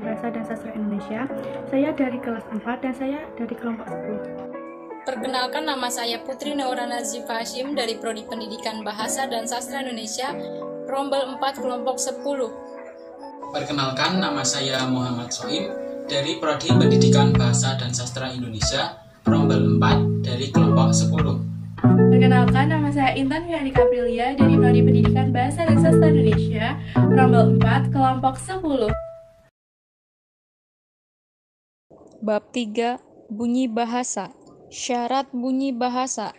Bahasa dan Sastra Indonesia. Saya dari kelas 4 dan saya dari kelompok 10. Perkenalkan, nama saya Putri Naura Nazifa Hashim dari Prodi Pendidikan Bahasa dan Sastra Indonesia, Rombel 4 kelompok 10. Perkenalkan, nama saya Muhammad Soim dari Prodi Pendidikan Bahasa dan Sastra Indonesia, Rombel 4 dari kelompok 10. Perkenalkan, nama saya Intan Wiani Kaprilia dari Prodi Pendidikan Bahasa dan Sastra Indonesia, Rombel 4 kelompok 10. Bab 3. Bunyi bahasa. Syarat bunyi bahasa.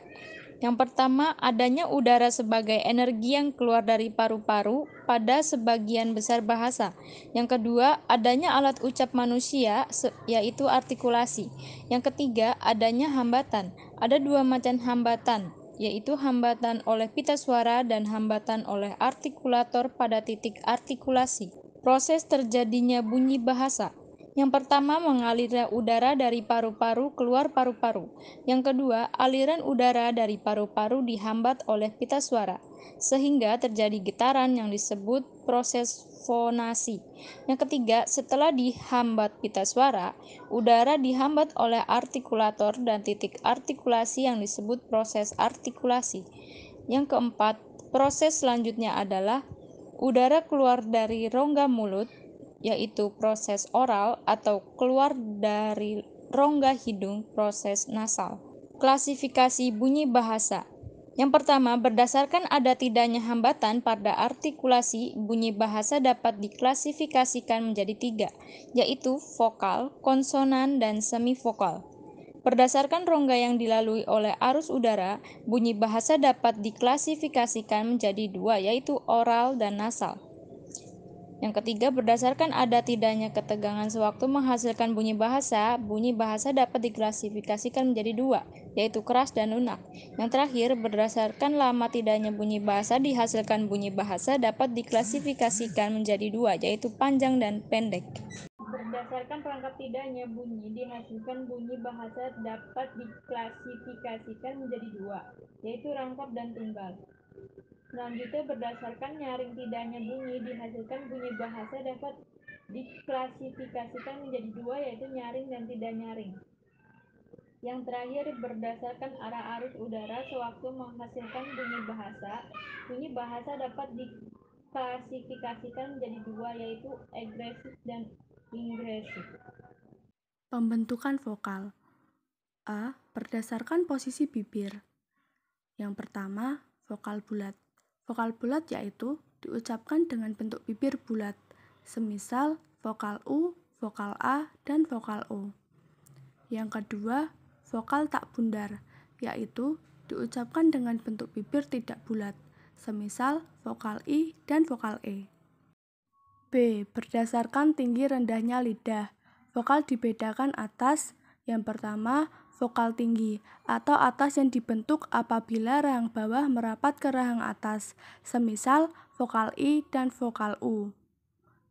Yang pertama, adanya udara sebagai energi yang keluar dari paru-paru pada sebagian besar bahasa. Yang kedua, adanya alat ucap manusia, yaitu artikulasi. Yang ketiga, adanya hambatan. Ada dua macam hambatan, yaitu hambatan oleh pita suara dan hambatan oleh artikulator pada titik artikulasi. Proses terjadinya bunyi bahasa. Yang pertama, mengalirnya udara dari paru-paru keluar paru-paru. Yang kedua, aliran udara dari paru-paru dihambat oleh pita suara, sehingga terjadi getaran yang disebut proses fonasi. Yang ketiga, setelah dihambat pita suara, udara dihambat oleh artikulator dan titik artikulasi yang disebut proses artikulasi. Yang keempat, proses selanjutnya adalah udara keluar dari rongga mulut, yaitu proses oral, atau keluar dari rongga hidung, proses nasal. Klasifikasi bunyi bahasa. Yang pertama, berdasarkan ada tidaknya hambatan pada artikulasi, bunyi bahasa dapat diklasifikasikan menjadi 3, yaitu vokal, konsonan, dan semivokal. Berdasarkan rongga yang dilalui oleh arus udara, bunyi bahasa dapat diklasifikasikan menjadi 2, yaitu oral dan nasal. Yang ketiga, berdasarkan ada tidaknya ketegangan sewaktu menghasilkan bunyi bahasa dapat diklasifikasikan menjadi 2, yaitu keras dan lunak. Yang terakhir, berdasarkan lama tidaknya bunyi bahasa dihasilkan bunyi bahasa dapat diklasifikasikan menjadi 2, yaitu panjang dan pendek. Berdasarkan perangkat tidaknya bunyi dihasilkan bunyi bahasa dapat diklasifikasikan menjadi 2, yaitu rangkap dan tunggal. Selanjutnya, berdasarkan nyaring tidaknya bunyi dihasilkan bunyi bahasa dapat diklasifikasikan menjadi 2, yaitu nyaring dan tidak nyaring. Yang terakhir, berdasarkan arah arus udara sewaktu menghasilkan bunyi bahasa dapat diklasifikasikan menjadi 2, yaitu agresif dan ingresif. Pembentukan vokal. A. Berdasarkan posisi bibir. Yang pertama, vokal bulat. Vokal bulat yaitu diucapkan dengan bentuk bibir bulat, semisal vokal U, vokal A, dan vokal O. Yang kedua, vokal tak bundar, yaitu diucapkan dengan bentuk bibir tidak bulat, semisal vokal I dan vokal E. B. Berdasarkan tinggi rendahnya lidah. Vokal dibedakan atas. Yang pertama, vokal tinggi atau atas yang dibentuk apabila rahang bawah merapat ke rahang atas, semisal vokal I dan vokal U.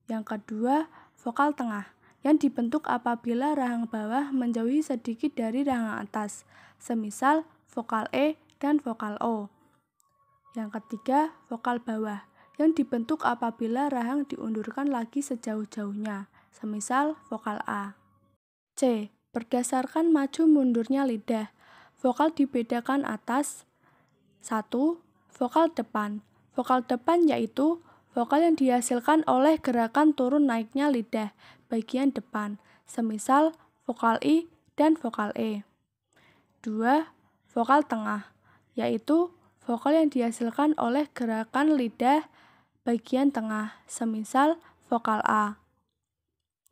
Yang kedua, vokal tengah yang dibentuk apabila rahang bawah menjauhi sedikit dari rahang atas, semisal vokal E dan vokal O. Yang ketiga, vokal bawah yang dibentuk apabila rahang diundurkan lagi sejauh-jauhnya, semisal vokal A. C. Berdasarkan maju mundurnya lidah. Vokal dibedakan atas. 1. Vokal depan. Vokal depan yaitu vokal yang dihasilkan oleh gerakan turun naiknya lidah bagian depan, semisal vokal I dan vokal E. 2. Vokal tengah, yaitu vokal yang dihasilkan oleh gerakan lidah bagian tengah, semisal vokal A.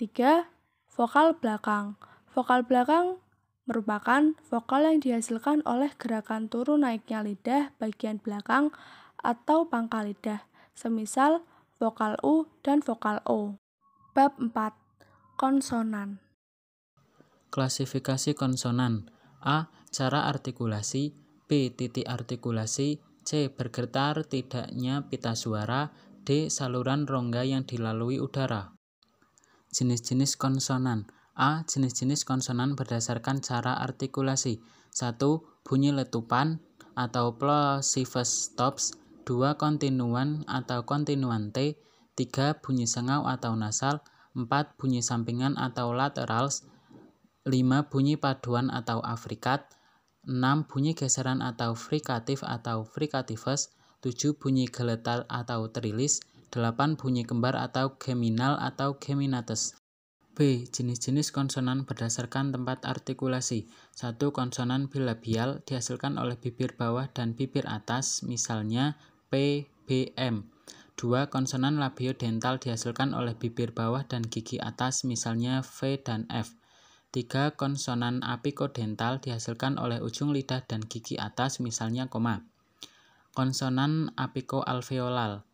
3. Vokal belakang. Vokal belakang merupakan vokal yang dihasilkan oleh gerakan turun naiknya lidah bagian belakang atau pangkal lidah, semisal vokal U dan vokal O. Bab 4. Konsonan. Klasifikasi konsonan. A. Cara artikulasi. B. Titik artikulasi. C. Bergetar tidaknya pita suara. D. Saluran rongga yang dilalui udara. Jenis-jenis konsonan. A. Jenis-jenis konsonan berdasarkan cara artikulasi. 1. Bunyi letupan atau plosive stops. 2. Kontinuan atau kontinuan T. 3. Bunyi sengau atau nasal. 4. Bunyi sampingan atau laterals. 5. Bunyi paduan atau afrikat. 6. Bunyi geseran atau frikatif atau frikativus. 7. Bunyi geletar atau trilis. 8. Bunyi kembar atau geminal atau geminatus. B. Jenis-jenis konsonan berdasarkan tempat artikulasi. 1. Konsonan bilabial dihasilkan oleh bibir bawah dan bibir atas, misalnya P, B, M. 2. Konsonan labiodental dihasilkan oleh bibir bawah dan gigi atas, misalnya V dan F. 3. Konsonan apikodental dihasilkan oleh ujung lidah dan gigi atas, misalnya koma. Konsonan apikoalveolal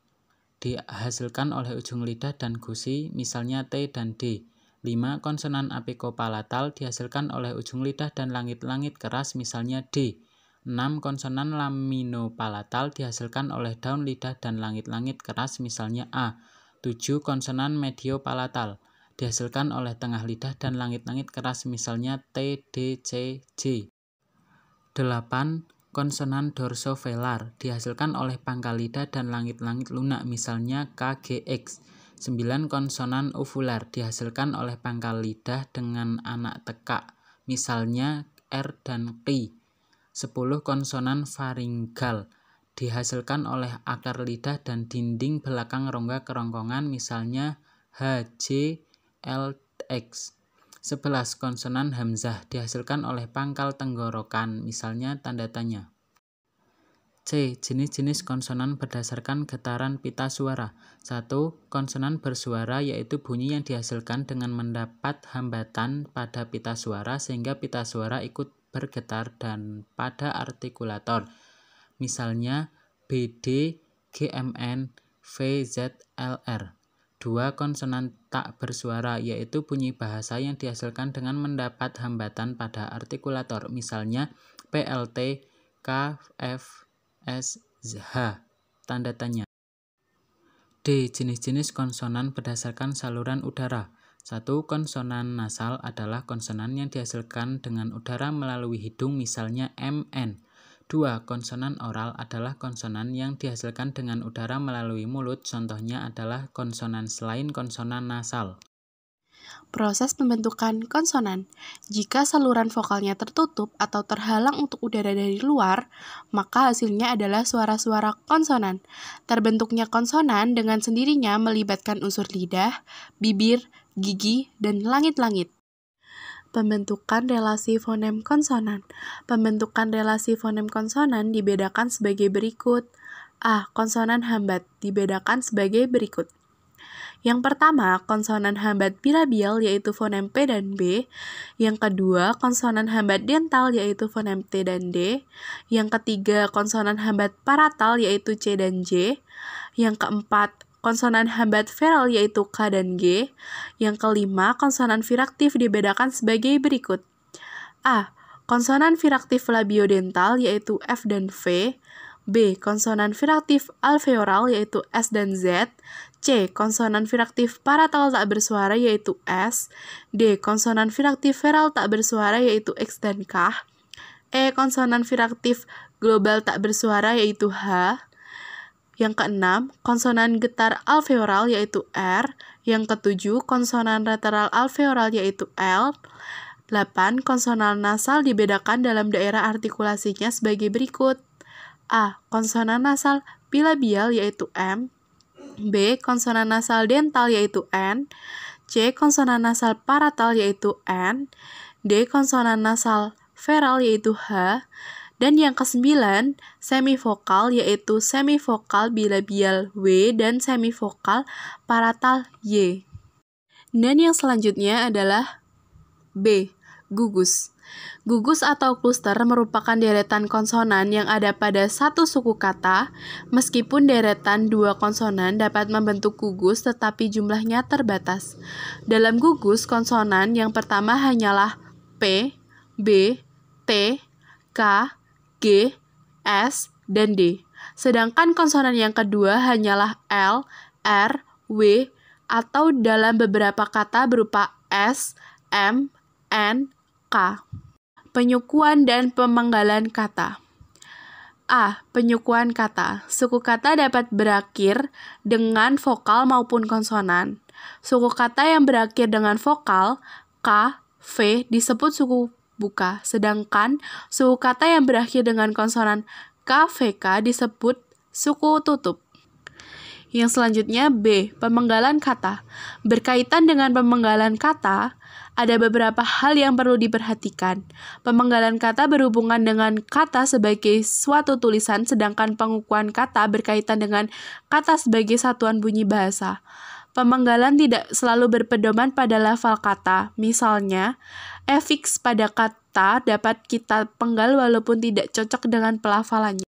dihasilkan oleh ujung lidah dan gusi, misalnya T dan D. 5. Konsonan apikopalatal dihasilkan oleh ujung lidah dan langit-langit keras, misalnya D. 6. Konsonan laminopalatal dihasilkan oleh daun lidah dan langit-langit keras, misalnya A. 7. Konsonan mediopalatal dihasilkan oleh tengah lidah dan langit-langit keras, misalnya T, D, C, J. 8. Konsonan dorsovelar dihasilkan oleh pangkal lidah dan langit-langit lunak, misalnya K, G, X. 9. Konsonan uvular dihasilkan oleh pangkal lidah dengan anak tekak, misalnya R dan Q. 10. Konsonan faringal dihasilkan oleh akar lidah dan dinding belakang rongga kerongkongan, misalnya H, J, L, X. 11. Konsonan hamzah dihasilkan oleh pangkal tenggorokan, misalnya tanda tanya. C. Jenis-jenis konsonan berdasarkan getaran pita suara. 1. Konsonan bersuara yaitu bunyi yang dihasilkan dengan mendapat hambatan pada pita suara sehingga pita suara ikut bergetar dan pada artikulator. Misalnya BD, GMN, VZLR. 2. Konsonan tak bersuara yaitu bunyi bahasa yang dihasilkan dengan mendapat hambatan pada artikulator. Misalnya PLT, KF, SH. Tanda tanya. D. Jenis-jenis konsonan berdasarkan saluran udara. 1. Konsonan nasal adalah konsonan yang dihasilkan dengan udara melalui hidung, misalnya MN. 2. Konsonan oral adalah konsonan yang dihasilkan dengan udara melalui mulut, contohnya adalah konsonan selain konsonan nasal. Proses pembentukan konsonan. Jika saluran vokalnya tertutup atau terhalang untuk udara dari luar, maka hasilnya adalah suara-suara konsonan. Terbentuknya konsonan dengan sendirinya melibatkan unsur lidah, bibir, gigi, dan langit-langit. Pembentukan relasi fonem konsonan. Pembentukan relasi fonem konsonan dibedakan sebagai berikut. A. Konsonan hambat dibedakan sebagai berikut. Yang pertama, konsonan hambat bilabial yaitu fonem P dan B. Yang kedua, konsonan hambat dental yaitu fonem T dan D. Yang ketiga, konsonan hambat paratal yaitu C dan J. Yang keempat, konsonan hambat veral yaitu K dan G. Yang kelima, konsonan viraktif dibedakan sebagai berikut. A. Konsonan viraktif labiodental yaitu F dan V. B. Konsonan viraktif alveoral yaitu S dan Z. C. Konsonan viraktif paratal tak bersuara yaitu S. D. Konsonan viraktif veral tak bersuara yaitu X dan K. E. Konsonan viraktif global tak bersuara yaitu H. Yang keenam, konsonan getar alveoral yaitu R. Yang ketujuh, konsonan lateral alveoral yaitu L. 8. Konsonan nasal dibedakan dalam daerah artikulasinya sebagai berikut. A. Konsonan nasal bilabial yaitu M. B. Konsonan nasal dental yaitu N. C. Konsonan nasal paratal yaitu N. D. Konsonan nasal veral yaitu H. Dan yang kesembilan, semivokal yaitu semivokal bilabial W dan semivokal paratal Y. Dan yang selanjutnya adalah B. Gugus. Gugus atau kluster merupakan deretan konsonan yang ada pada satu suku kata. Meskipun deretan dua konsonan dapat membentuk gugus, tetapi jumlahnya terbatas. Dalam gugus, konsonan yang pertama hanyalah P, B, T, K, G, S, dan D. Sedangkan konsonan yang kedua hanyalah L, R, W, atau dalam beberapa kata berupa S, M, N, K. Penyukuan dan pemenggalan kata. A. Penyukuan kata. Suku kata dapat berakhir dengan vokal maupun konsonan. Suku kata yang berakhir dengan vokal K, V disebut suku buka, sedangkan suku kata yang berakhir dengan konsonan K, V, K disebut suku tutup. Yang selanjutnya B. Pemenggalan kata. Berkaitan dengan pemenggalan kata, ada beberapa hal yang perlu diperhatikan. Pemenggalan kata berhubungan dengan kata sebagai suatu tulisan, sedangkan pengukuhan kata berkaitan dengan kata sebagai satuan bunyi bahasa. Pemenggalan tidak selalu berpedoman pada lafal kata. Misalnya, efiks pada kata dapat kita penggal walaupun tidak cocok dengan pelafalannya.